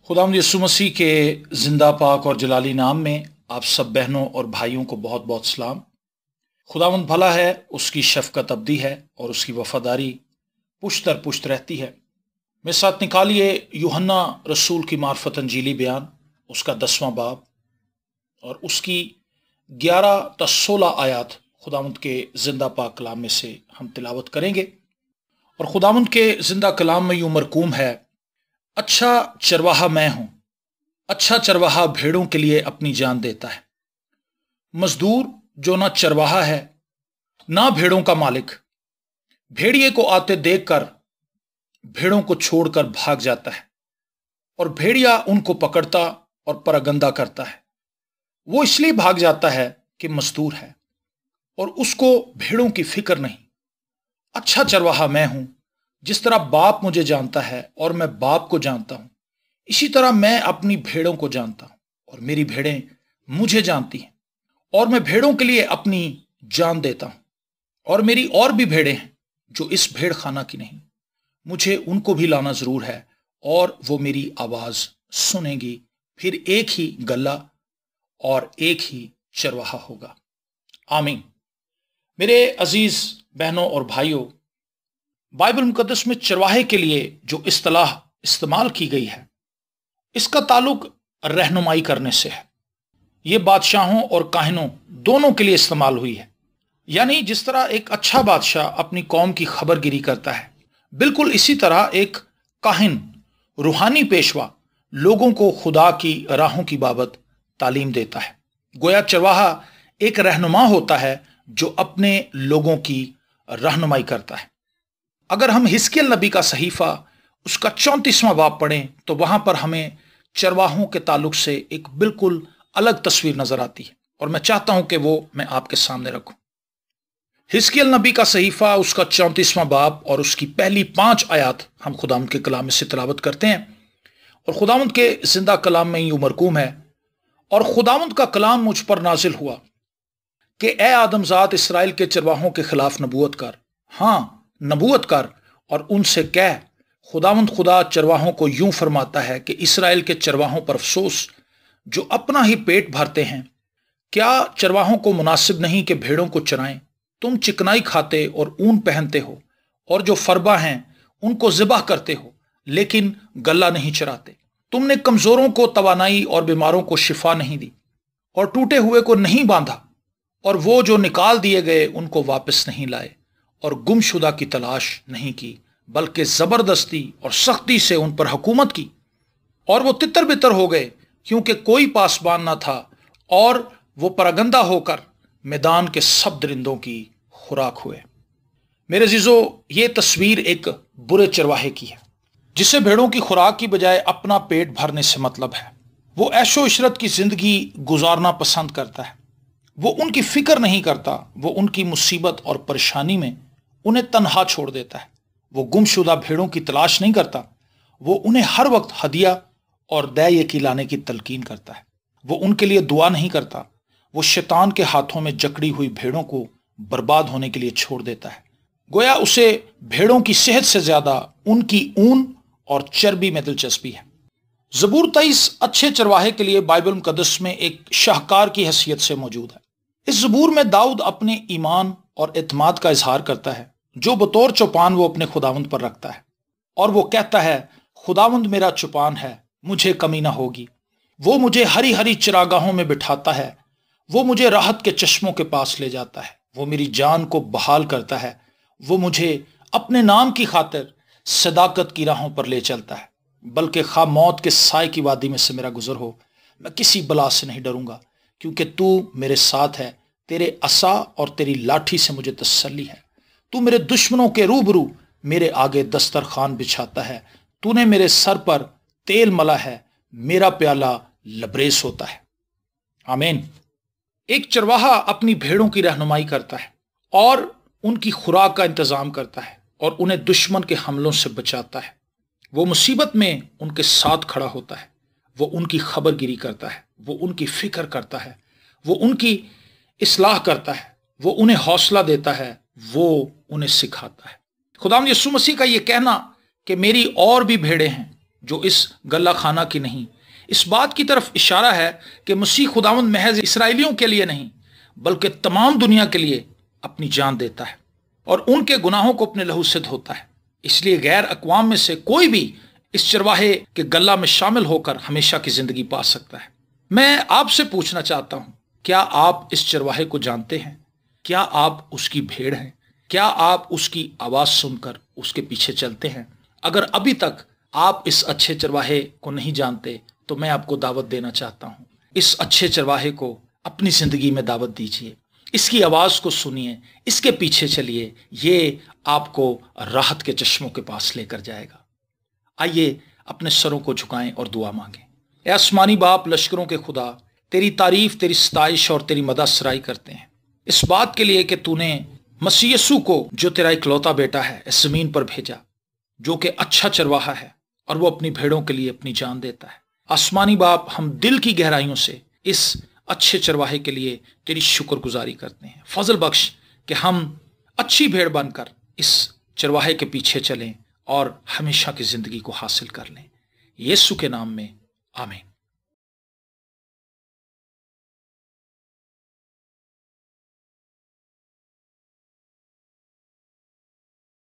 खुदावंद यीशु मसीह के जिंदा पाक और जलाली नाम में आप सब बहनों और भाइयों को बहुत बहुत सलाम। खुदावंद भला है, उसकी शफकत अब्दी है और उसकी वफादारी पुश्त दर पुश्त रहती है। मेरे साथ निकालिए यूहन्ना रसूल की मार्फत अंजीली बयान, उसका 10वां बाब और उसकी 11 ता 16 आयात खुदावंद के जिंदा पाक कलाम में से हम तिलावत करेंगे। और खुदावंद के जिंदा कलाम में यूं मरकूम है, अच्छा चरवाहा मैं हूं, अच्छा चरवाहा भेड़ों के लिए अपनी जान देता है। मजदूर जो ना चरवाहा है ना भेड़ों का मालिक, भेड़िए को आते देखकर भेड़ों को छोड़कर भाग जाता है और भेड़िया उनको पकड़ता और परागंदा करता है। वो इसलिए भाग जाता है कि मजदूर है और उसको भेड़ों की फिक्र नहीं। अच्छा चरवाहा मैं हूं, जिस तरह बाप मुझे जानता है और मैं बाप को जानता हूं, इसी तरह मैं अपनी भेड़ों को जानता हूं और मेरी भेड़ें मुझे जानती हैं और मैं भेड़ों के लिए अपनी जान देता हूं। और मेरी और भी भेड़ें हैं जो इस भेड़ खाना की नहीं, मुझे उनको भी लाना जरूर है और वो मेरी आवाज सुनेंगी। फिर एक ही गल्ला और एक ही चरवाहा होगा। आमीन। मेरे अजीज बहनों और भाइयों, बाइबल मुकद्दस में चरवाहे के लिए जो इस्तिलाह इस्तेमाल की गई है, इसका ताल्लुक रहनुमाई करने से है। यह बादशाहों और काहिनों दोनों के लिए इस्तेमाल हुई है। यानी जिस तरह एक अच्छा बादशाह अपनी कौम की खबरगिरी करता है, बिल्कुल इसी तरह एक काहिन, रूहानी पेशवा लोगों को खुदा की राहों की बाबत तालीम देता है। गोया चरवाहा एक रहनुमा होता है जो अपने लोगों की रहनुमाई करता है। अगर हम हिजकिय्याह नबी का सहीफा उसका 34वां बाब पढ़ें तो वहां पर हमें चरवाहों के ताल्लुक से एक बिल्कुल अलग तस्वीर नजर आती है और मैं चाहता हूं कि वो मैं आपके सामने रखूं। हिजकिय्याह नबी का सहीफा उसका 34वां बाब और उसकी पहली 5 आयात हम खुदावंद के कलाम में से तिलावत करते हैं। और खुदावंद के जिंदा कलाम में यूं मरकूम है, और खुदावंद का कलाम मुझ पर नाजिल हुआ कि ए आदमजात, इसराइल के चरवाहों के खिलाफ नबूवत कर, हाँ नबूवत कर और उनसे कह, खुदावंद खुदा चरवाहों को यूं फरमाता है कि इसराइल के चरवाहों पर अफसोस जो अपना ही पेट भरते हैं। क्या चरवाहों को मुनासिब नहीं कि भेड़ों को चराएं? तुम चिकनाई खाते और ऊन पहनते हो और जो फरबा हैं उनको ज़िबह करते हो, लेकिन गल्ला नहीं चराते। तुमने कमजोरों को तवानाई और बीमारों को शिफा नहीं दी और टूटे हुए को नहीं बांधा, और वो जो निकाल दिए गए उनको वापस नहीं लाए और गुमशुदा की तलाश नहीं की, बल्कि जबरदस्ती और सख्ती से उन पर हुकूमत की। और वो तितर बितर हो गए क्योंकि कोई पासबान ना था, और वो परगंदा होकर मैदान के सब दरिंदों की खुराक हुए। मेरे अजीजों, ये तस्वीर एक बुरे चरवाहे की है जिसे भेड़ों की खुराक की बजाय अपना पेट भरने से मतलब है। वो ऐशो इशरत की जिंदगी गुजारना पसंद करता है। वो उनकी फिक्र नहीं करता, वो उनकी मुसीबत और परेशानी में उन्हें तन्हा छोड़ देता है। वो गुमशुदा भेड़ों की तलाश नहीं करता, वो उन्हें हर वक्त हदिया और दया की लाने की तलकीन करता है। वो उनके लिए दुआ नहीं करता, वो शैतान के हाथों में जकड़ी हुई भेड़ों को बर्बाद होने के लिए छोड़ देता है। गोया उसे भेड़ों की सेहत से ज्यादा उनकी ऊन और चर्बी में दिलचस्पी है। ज़बूर 23 अच्छे चरवाहे के लिए बाइबल मुकद्दस में एक शाहकार की हैसियत से मौजूद है। इस ज़बूर में दाऊद अपने ईमान और एतमाद का इजहार करता है जो बतौर चौपान वो अपने खुदावंद पर रखता है। और वो कहता है, खुदावंद मेरा चौपान है, मुझे कमी ना होगी। वो मुझे हरी हरी चरागाहों में बिठाता है, वो मुझे राहत के चश्मों के पास ले जाता है, वो मेरी जान को बहाल करता है, वो मुझे अपने नाम की खातिर सदाकत की राहों पर ले चलता है। बल्कि खा मौत के साए की वादी में से मेरा गुजर हो, मैं किसी बला से नहीं डरूंगा, क्योंकि तू मेरे साथ है। तेरे असा और तेरी लाठी से मुझे तसल्ली है। तू मेरे दुश्मनों के रूबरू मेरे आगे दस्तरखान बिछाता है। तूने मेरे सर पर तेल मला है, मेरा प्याला लबरेज होता है। आमीन। एक चरवाहा अपनी भेड़ों की रहनुमाई करता है और उनकी खुराक का इंतजाम करता है और उन्हें दुश्मन के हमलों से बचाता है। वो मुसीबत में उनके साथ खड़ा होता है, वो उनकी खबरगिरी करता है, वो उनकी फिक्र करता है, वो उनकी इस्लाह करता है, वो उन्हें हौसला देता है, वो उन्हें सिखाता है। खुदावंद यीशु मसीह का ये कहना कि मेरी और भी भेड़ें हैं, जो इस गल्ला खाना की नहीं। इस बात की तरफ इशारा है कि मसीह खुदावंद महज इसराइलियों के लिए नहीं बल्कि तमाम दुनिया के लिए अपनी जान देता है और उनके गुनाहों को अपने लहू से धोता है। इसलिए गैर अक़वाम में से कोई भी इस चरवाहे के गल्ला में शामिल होकर हमेशा की जिंदगी पा सकता है। मैं आपसे पूछना चाहता हूं, क्या आप इस चरवाहे को जानते हैं? क्या आप उसकी भेड़ हैं? क्या आप उसकी आवाज सुनकर उसके पीछे चलते हैं? अगर अभी तक आप इस अच्छे चरवाहे को नहीं जानते तो मैं आपको दावत देना चाहता हूं, इस अच्छे चरवाहे को अपनी जिंदगी में दावत दीजिए, इसकी आवाज को सुनिए, इसके पीछे चलिए। ये आपको राहत के चश्मों के पास लेकर जाएगा। आइए अपने सरों को झुकाएं और दुआ मांगें। ऐ आसमानी बाप, लश्करों के खुदा, तेरी तारीफ, तेरी सताइश और तेरी मदहसराई करते हैं इस बात के लिए कि तूने मसीह यीशु को, जो तेरा इकलौता बेटा है, इस जमीन पर भेजा, जो कि अच्छा चरवाहा है और वो अपनी भेड़ों के लिए अपनी जान देता है। आसमानी बाप, हम दिल की गहराइयों से इस अच्छे चरवाहे के लिए तेरी शुक्रगुजारी करते हैं। फजल बख्श कि हम अच्छी भेड़ बनकर इस चरवाहे के पीछे चलें और हमेशा की जिंदगी को हासिल कर लें। यीशु के नाम में आमीन।